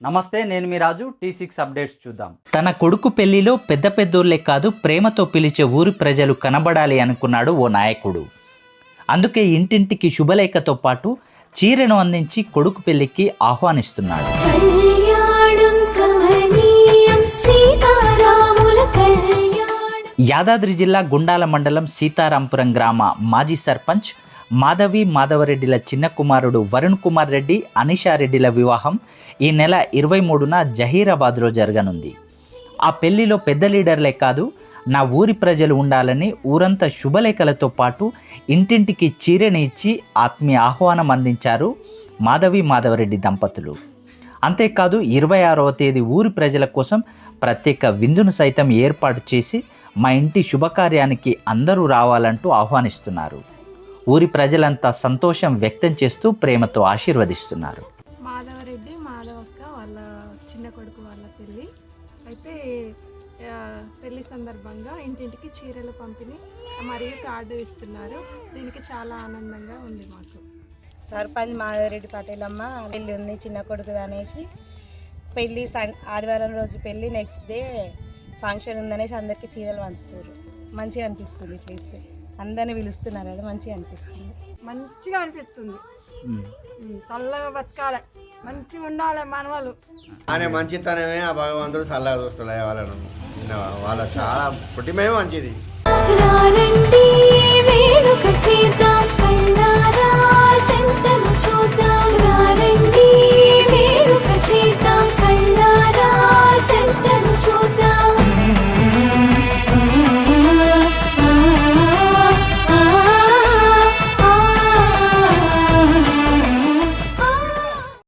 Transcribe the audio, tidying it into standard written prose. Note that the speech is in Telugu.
నమస్తే, నేను మీ రాజు. T6 అప్డేట్స్ చూద్దాం. తన కొడుకు పెళ్లిలో పెద్ద పెద్దోళ్లే కాదు ప్రేమతో పిలిచే ఊరి ప్రజలు కనబడాలి అనుకున్నాడు ఓ నాయకుడు. అందుకే ఇంటింటికి శుభలేఖతో పాటు చీరను అందించి కొడుకు పెళ్లికి ఆహ్వానిస్తున్నాడు. యాదాద్రి జిల్లా గుండాల మండలం సీతారాంపురం గ్రామ మాజీ సర్పంచ్ మాధవరెడ్డిల చిన్న కుమారుడు వరుణ్ కుమార్ రెడ్డి, అనిషారెడ్డిల వివాహం ఈ నెల 23న జహీరాబాద్లో జరగనుంది. ఆ పెళ్లిలో పెద్ద లీడర్లే కాదు నా ఊరి ప్రజలు ఉండాలని ఊరంతా శుభలేఖలతో పాటు ఇంటింటికి చీరని ఇచ్చి ఆత్మీయ ఆహ్వానం అందించారు మాధవరెడ్డి దంపతులు. అంతేకాదు 26వ తేదీ ఊరి ప్రజల కోసం ప్రత్యేక విందును సైతం ఏర్పాటు చేసి మా ఇంటి శుభకార్యానికి అందరూ రావాలంటూ ఆహ్వానిస్తున్నారు. ఊరి ప్రజలంతా సంతోషం వ్యక్తం చేస్తూ ప్రేమతో ఆశీర్వదిస్తున్నారు. మాధవరెడ్డి మాధవక్క వాళ్ళ చిన్న కొడుకు వాళ్ళ పెళ్ళి అయితే పెళ్లి సందర్భంగా ఇంటింటికి చీరలు పంపిణీ మరియు కార్డు ఇస్తున్నారు. దీనికి చాలా ఆనందంగా ఉంది మాకు. సర్పంచ్ మాధవరెడ్డి పటేలమ్మ పెళ్ళి ఉంది చిన్న కొడుకు అనేసి పెళ్ళి ఆదివారం రోజు పెళ్ళి నెక్స్ట్ డే ఫంక్షన్ ఉందనేసి అందరికీ చీరలు పంచుతారు. మంచిగా అనిపిస్తుంది. ప్లీజ్ అందరిని పిలుస్తున్నారు, అది మంచిగా అనిపిస్తుంది. మంచిగా అనిపిస్తుంది. చల్లగా బతకాలి, మంచిగా ఉండాలి మనవాళ్ళు. అనే మంచితనమే ఆ భగవంతుడు చల్లగా చూస్తాడు. వాళ్ళ చాలా పుట్టిమే మంచిది. వేడుక చేద్దాం, కళ్ళారా జంటను చూద్దాం, రండి.